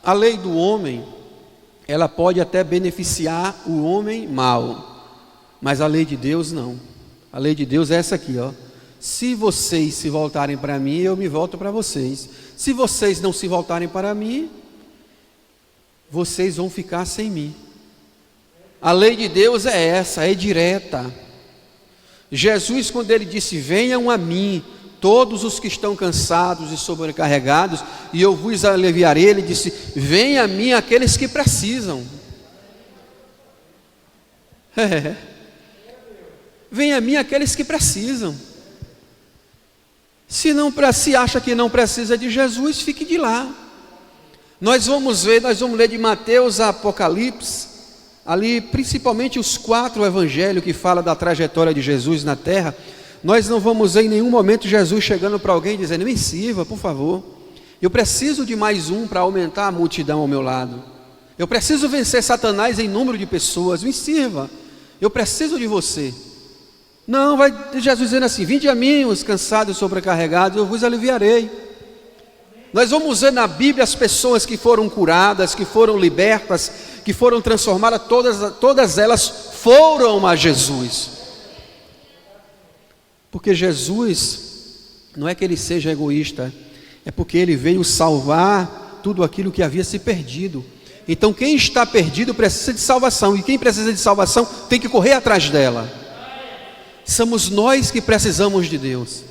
a lei do homem, ela pode até beneficiar o homem mau, mas a lei de Deus não. A lei de Deus é essa aqui, ó. Se vocês se voltarem para mim, eu me volto para vocês. Se vocês não se voltarem para mim, vocês vão ficar sem mim. A lei de Deus é essa, é direta. Jesus, quando ele disse, venham a mim, todos os que estão cansados e sobrecarregados, e eu vos aliviarei, ele disse, venham a mim aqueles que precisam. Venham a mim aqueles que precisam. Se acha que não precisa de Jesus, fique de lá. Nós vamos ler de Mateus a Apocalipse, ali principalmente os 4 evangelhos que falam da trajetória de Jesus na terra. Nós não vamos ver em nenhum momento Jesus chegando para alguém dizendo, me sirva, por favor. Eu preciso de mais um para aumentar a multidão ao meu lado. Eu preciso vencer Satanás em número de pessoas, me sirva. Eu preciso de você. Não, vai Jesus dizendo assim, vinde a mim os cansados e sobrecarregados, eu vos aliviarei. Nós vamos ver na Bíblia as pessoas que foram curadas, que foram libertas, que foram transformadas, todas elas foram a Jesus. Porque Jesus, não é que ele seja egoísta, é porque ele veio salvar tudo aquilo que havia se perdido. Então quem está perdido precisa de salvação, e quem precisa de salvação tem que correr atrás dela. Somos nós que precisamos de Deus.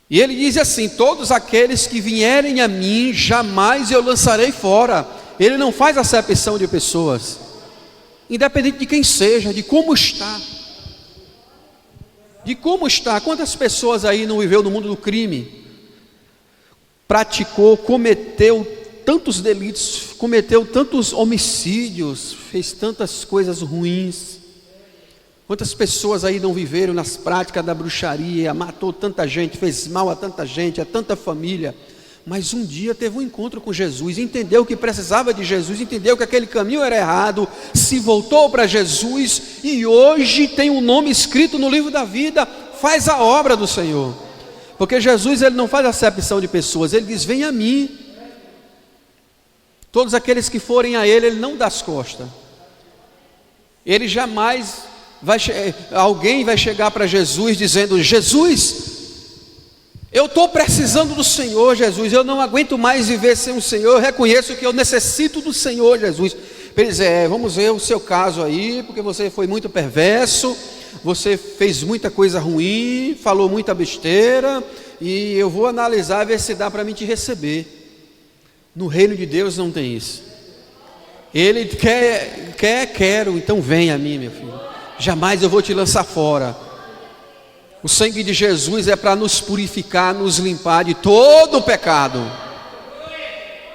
E ele diz assim, todos aqueles que vierem a mim, jamais eu lançarei fora. Ele não faz acepção de pessoas. independente de quem seja, de como está. De como está. Quantas pessoas aí não viveu no mundo do crime? Praticou, cometeu tantos delitos, cometeu tantos homicídios, fez tantas coisas ruins. Quantas pessoas aí não viveram nas práticas da bruxaria, matou tanta gente, fez mal a tanta gente, a tanta família, mas um dia teve um encontro com Jesus, entendeu que precisava de Jesus, entendeu que aquele caminho era errado, se voltou para Jesus e hoje tem um nome escrito no livro da vida, faz a obra do Senhor. Porque Jesus, ele não faz acepção de pessoas, ele diz: vem a mim. Todos aqueles que forem a ele não dá as costas. Ele jamais alguém vai chegar para Jesus dizendo: Jesus, eu estou precisando do Senhor, Jesus, eu não aguento mais viver sem o Senhor, eu reconheço que eu necessito do Senhor, Jesus. Ele diz: vamos ver o seu caso aí, porque você foi muito perverso, você fez muita coisa ruim, falou muita besteira, e eu vou analisar e ver se dá para mim te receber. No reino de Deus não tem isso. Ele quero, então vem a mim, meu filho. Jamais eu vou te lançar fora. O sangue de Jesus é para nos purificar, nos limpar de todo o pecado.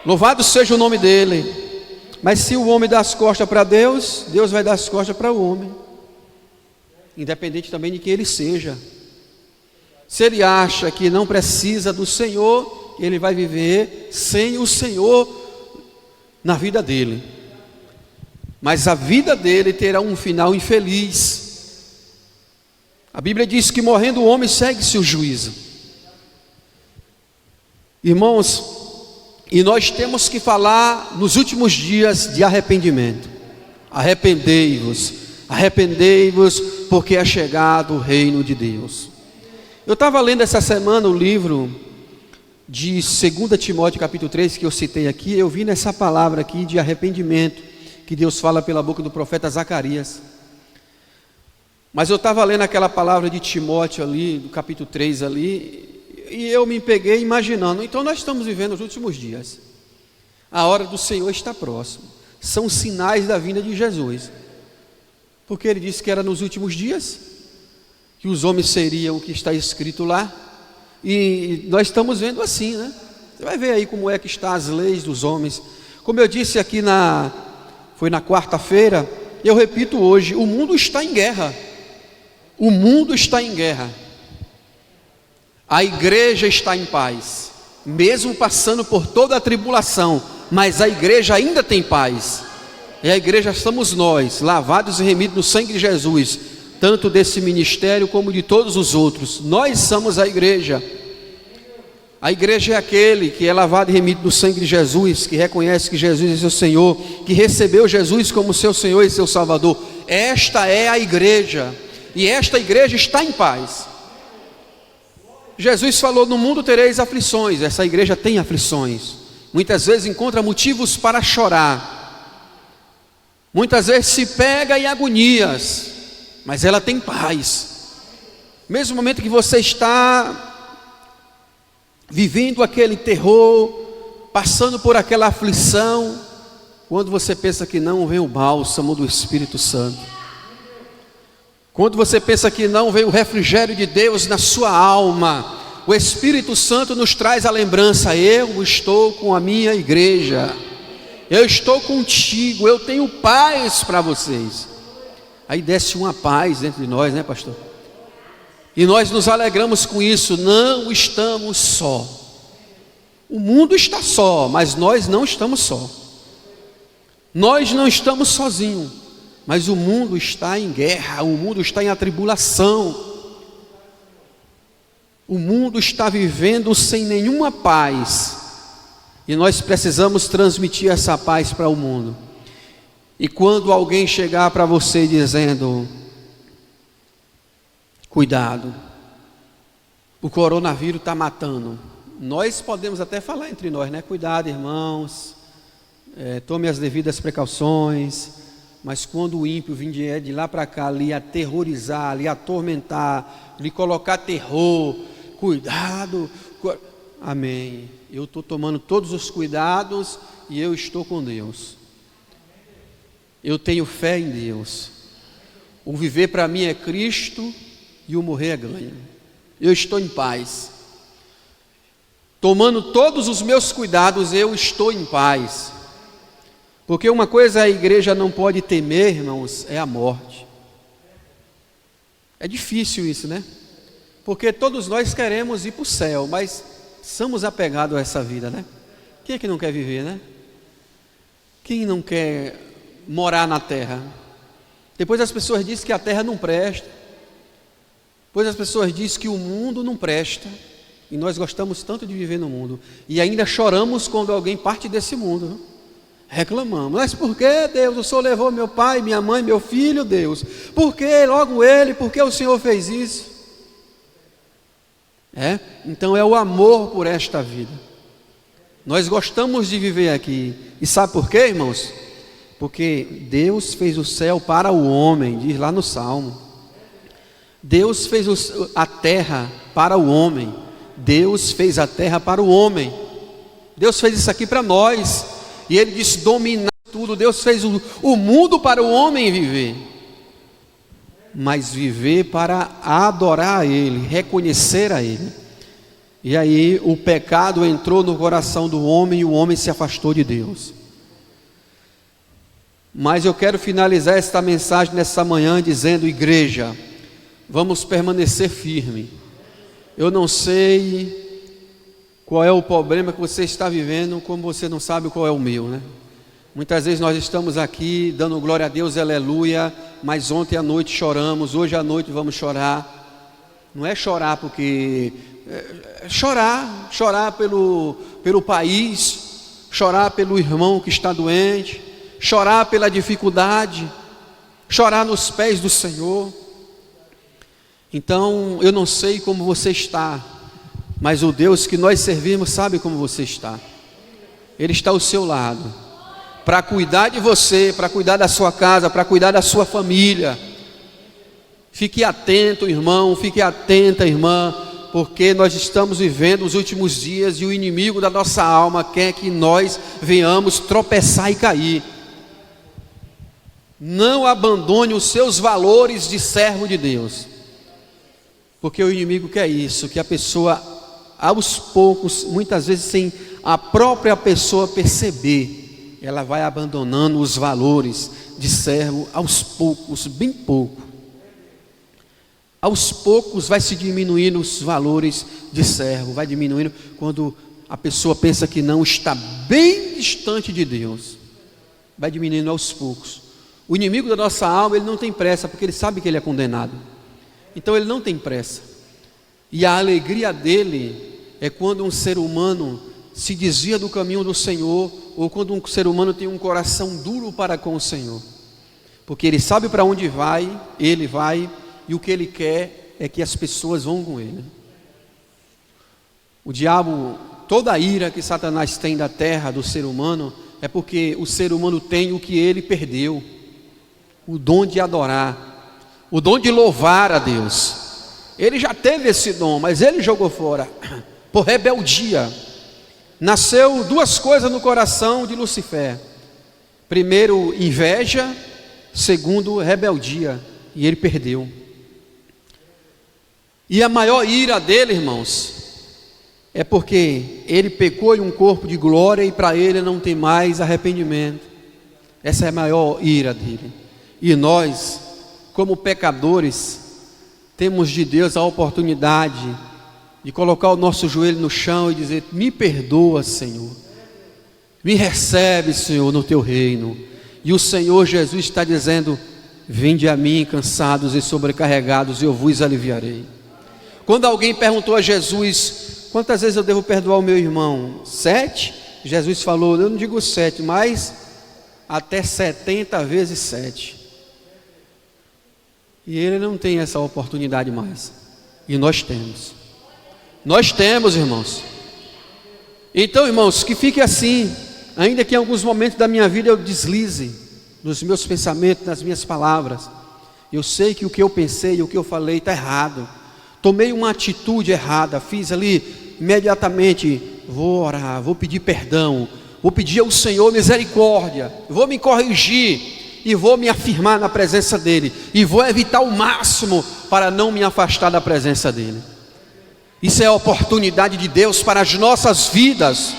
Louvado seja o nome dele. Mas se o homem dá as costas para Deus, Deus vai dar as costas para o homem, independente também de quem ele seja. Se ele acha que não precisa do Senhor, ele vai viver sem o Senhor na vida dele. Mas a vida dele terá um final infeliz. A Bíblia diz que morrendo o homem segue-se o juízo. Irmãos, e nós temos que falar nos últimos dias de arrependimento. Arrependei-vos, arrependei-vos, porque é chegado o reino de Deus. Eu estava lendo essa semana o livro de 2 Timóteo capítulo 3, que eu citei aqui. Eu vi nessa palavra aqui de arrependimento, que Deus fala pela boca do profeta Zacarias. Mas eu estava lendo aquela palavra de Timóteo ali, do capítulo 3 ali, e eu me peguei imaginando, então nós estamos vivendo os últimos dias. A hora do Senhor está próxima. São sinais da vinda de Jesus. Porque ele disse que era nos últimos dias, que os homens seriam o que está escrito lá, e nós estamos vendo assim, né? Você vai ver aí como é que está as leis dos homens. Como eu disse aqui foi na quarta-feira, eu repito hoje, o mundo está em guerra. O mundo está em guerra. A igreja está em paz, mesmo passando por toda a tribulação, mas a igreja ainda tem paz. E a igreja somos nós, lavados e remidos no sangue de Jesus, tanto desse ministério como de todos os outros. Nós somos a igreja. A igreja é aquele que é lavado e remido no sangue de Jesus, que reconhece que Jesus é seu Senhor, que recebeu Jesus como seu Senhor e seu Salvador. Esta é a igreja, e esta igreja está em paz. Jesus falou: no mundo tereis aflições. Essa igreja tem aflições, muitas vezes encontra motivos para chorar, muitas vezes se pega em agonias, mas ela tem paz. Mesmo no momento que você está vivendo aquele terror, passando por aquela aflição, quando você pensa que não, vem o bálsamo do Espírito Santo. Quando você pensa que não, vem o refrigério de Deus na sua alma. O Espírito Santo nos traz a lembrança: eu estou com a minha igreja, eu estou contigo, eu tenho paz para vocês. Aí desce uma paz dentro de nós, né, pastor? E nós nos alegramos com isso. Não estamos só. O mundo está só, mas nós não estamos só. Nós não estamos sozinhos, mas o mundo está em guerra, o mundo está em atribulação. O mundo está vivendo sem nenhuma paz, e nós precisamos transmitir essa paz para o mundo. E quando alguém chegar para você dizendo: cuidado, o coronavírus está matando, nós podemos até falar entre nós, né? Cuidado, irmãos, tome as devidas precauções. Mas quando o ímpio vier de lá para cá, lhe aterrorizar, lhe atormentar, lhe colocar terror, cuidado, amém, eu estou tomando todos os cuidados e eu estou com Deus. Eu tenho fé em Deus. O viver para mim é Cristo e o morrer é ganho. Eu estou em paz. Tomando todos os meus cuidados, eu estou em paz. Porque uma coisa a igreja não pode temer, irmãos, é a morte. É difícil isso, né? Porque todos nós queremos ir para o céu, mas somos apegados a essa vida, né? Quem é que não quer viver, né? Quem não quer morar na terra? Depois as pessoas dizem que a terra não presta. Depois as pessoas dizem que o mundo não presta. E nós gostamos tanto de viver no mundo. E ainda choramos quando alguém parte desse mundo, né? Reclamamos. Mas por que, Deus? O Senhor levou meu pai, minha mãe, meu filho, Deus? Por que logo ele? Por que o Senhor fez isso? Então é o amor por esta vida. Nós gostamos de viver aqui. E sabe por quê, irmãos? Porque Deus fez o céu para o homem, diz lá no Salmo. Deus fez a terra para o homem. Deus fez a terra para o homem. Deus fez isso aqui para nós. E Ele disse dominar tudo. Deus fez o mundo para o homem viver. Mas viver para adorar a Ele, reconhecer a Ele. E aí o pecado entrou no coração do homem e o homem se afastou de Deus. Mas eu quero finalizar esta mensagem nessa manhã dizendo: igreja, vamos permanecer firme. Eu não sei qual é o problema que você está vivendo, como você não sabe qual é o meu, né? Muitas vezes nós estamos aqui dando glória a Deus, aleluia, mas ontem à noite choramos, hoje à noite vamos chorar. Não é chorar porque... chorar pelo país, chorar pelo irmão que está doente, chorar pela dificuldade, chorar nos pés do Senhor. Então, eu não sei como você está, mas o Deus que nós servimos sabe como você está. Ele está ao seu lado, para cuidar de você, para cuidar da sua casa, para cuidar da sua família. Fique atento, irmão, fique atenta, irmã, porque nós estamos vivendo os últimos dias e o inimigo da nossa alma quer que nós venhamos tropeçar e cair. Não abandone os seus valores de servo de Deus, porque o inimigo quer isso, que a pessoa, aos poucos, muitas vezes sem a própria pessoa perceber, ela vai abandonando os valores de servo aos poucos, bem pouco. Aos poucos vai se diminuindo os valores de servo, vai diminuindo quando a pessoa pensa que não, está bem distante de Deus, vai diminuindo aos poucos. O inimigo da nossa alma, ele não tem pressa, porque ele sabe que ele é condenado, então ele não tem pressa. E a alegria dele é quando um ser humano se desvia do caminho do Senhor, ou quando um ser humano tem um coração duro para com o Senhor, porque ele sabe para onde vai, ele vai, e o que ele quer é que as pessoas vão com ele. O diabo, toda a ira que Satanás tem da terra, do ser humano, é porque o ser humano tem o que ele perdeu: o dom de adorar, o dom de louvar a Deus. Ele já teve esse dom, mas ele jogou fora por rebeldia. Nasceu duas coisas no coração de Lucifer: primeiro, inveja; segundo, rebeldia, e ele perdeu. E a maior ira dele, irmãos, é porque ele pecou em um corpo de glória e para ele não tem mais arrependimento. Essa é a maior ira dele. E nós, como pecadores, temos de Deus a oportunidade de colocar o nosso joelho no chão e dizer: me perdoa, Senhor, me recebe, Senhor, no teu reino. E o Senhor Jesus está dizendo: vinde a mim, cansados e sobrecarregados, e eu vos aliviarei. Quando alguém perguntou a Jesus: quantas vezes eu devo perdoar o meu irmão? 7? Jesus falou: eu não digo 7, mas até 70 vezes 7. E ele não tem essa oportunidade mais, e nós temos. Nós temos, irmãos. Então, irmãos, que fique assim, ainda que em alguns momentos da minha vida eu deslize nos meus pensamentos, nas minhas palavras. Eu sei que o que eu pensei e o que eu falei está errado, tomei uma atitude errada, fiz ali imediatamente, vou orar, vou pedir perdão, vou pedir ao Senhor misericórdia, vou me corrigir, e vou me afirmar na presença dEle, e vou evitar o máximo para não me afastar da presença dEle. Isso é a oportunidade de Deus para as nossas vidas.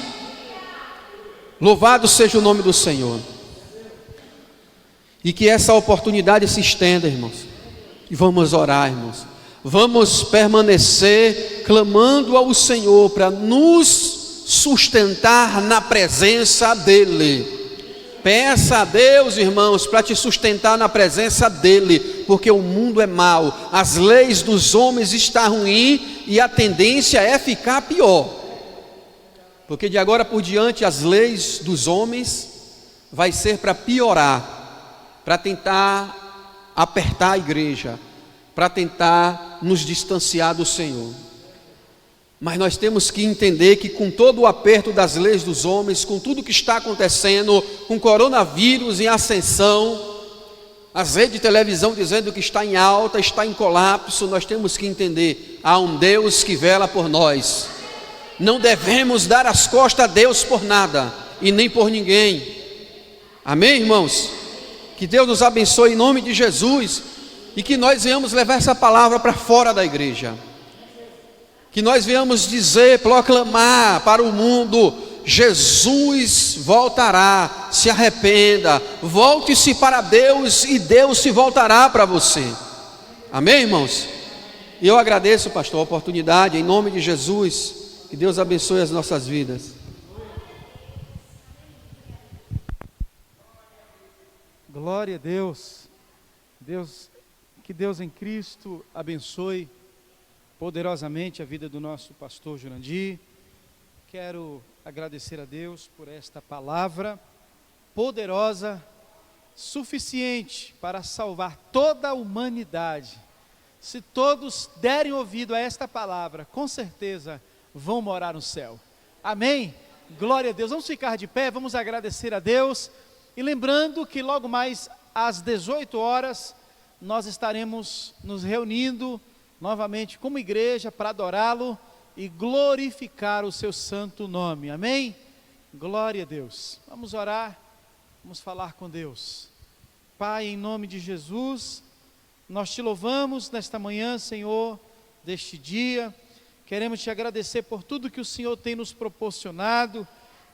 Louvado seja o nome do Senhor. E que essa oportunidade se estenda, irmãos. E vamos orar, irmãos. Vamos permanecer clamando ao Senhor para nos sustentar na presença dEle. Peça a Deus, irmãos, para te sustentar na presença dEle, porque o mundo é mau, as leis dos homens estão ruins e a tendência é ficar pior. Porque de agora por diante as leis dos homens vai ser para piorar, para tentar apertar a igreja, para tentar nos distanciar do Senhor. Mas nós temos que entender que com todo o aperto das leis dos homens, com tudo que está acontecendo, com o coronavírus em ascensão, as redes de televisão dizendo que está em alta, está em colapso, nós temos que entender, há um Deus que vela por nós. Não devemos dar as costas a Deus por nada e nem por ninguém. Amém, irmãos? Que Deus nos abençoe em nome de Jesus e que nós venhamos levar essa palavra para fora da igreja. Que nós venhamos dizer, proclamar para o mundo: Jesus voltará, se arrependa, volte-se para Deus e Deus se voltará para você. Amém, irmãos? E eu agradeço, pastor, a oportunidade, em nome de Jesus, que Deus abençoe as nossas vidas. Glória a Deus. Que Deus em Cristo abençoe poderosamente a vida do nosso pastor Jurandir. Quero agradecer a Deus por esta palavra poderosa, suficiente para salvar toda a humanidade. Se todos derem ouvido a esta palavra, com certeza vão morar no céu. Amém? Glória a Deus. Vamos ficar de pé, vamos agradecer a Deus. E lembrando que logo mais às 18 horas, nós estaremos nos reunindo novamente como igreja para adorá-lo e glorificar o seu santo nome. Amém? Glória a Deus. Vamos orar, vamos falar com Deus. Pai, em nome de Jesus, nós te louvamos nesta manhã, Senhor, deste dia. Queremos te agradecer por tudo que o Senhor tem nos proporcionado.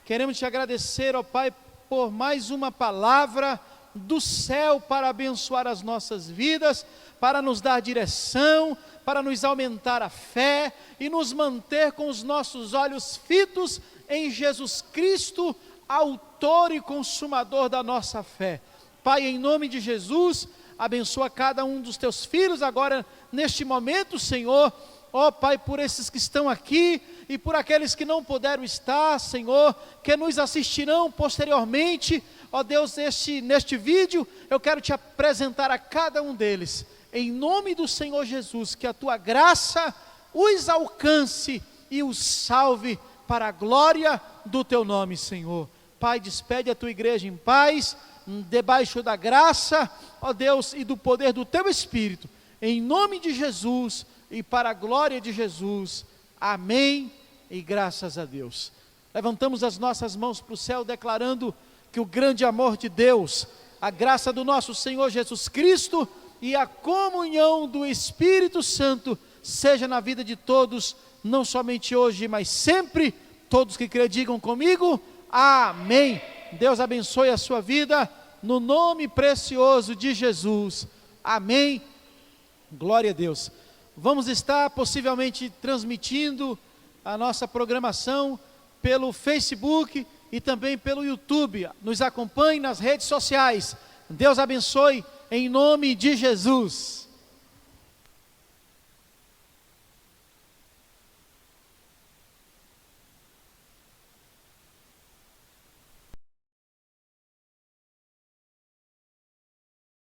Queremos te agradecer, ó Pai, por mais uma palavra do céu para abençoar as nossas vidas, para nos dar direção, para nos aumentar a fé e nos manter com os nossos olhos fitos em Jesus Cristo, autor e consumador da nossa fé. Pai, em nome de Jesus, abençoa cada um dos teus filhos agora, neste momento, Senhor. Ó Pai, por esses que estão aqui e por aqueles que não puderam estar, Senhor, que nos assistirão posteriormente. Ó Deus, neste vídeo, eu quero te apresentar a cada um deles. Em nome do Senhor Jesus, que a tua graça os alcance e os salve para a glória do teu nome, Senhor. Pai, despede a tua igreja em paz, debaixo da graça, ó Deus, e do poder do teu Espírito. Em nome de Jesus e para a glória de Jesus. Amém e graças a Deus. Levantamos as nossas mãos para o céu, declarando que o grande amor de Deus, a graça do nosso Senhor Jesus Cristo e a comunhão do Espírito Santo seja na vida de todos, não somente hoje, mas sempre. Todos que crê, digam comigo, amém. Deus abençoe a sua vida, no nome precioso de Jesus, amém. Glória a Deus. Vamos estar possivelmente transmitindo a nossa programação pelo Facebook e também pelo YouTube. Nos acompanhe nas redes sociais. Deus abençoe em nome de Jesus.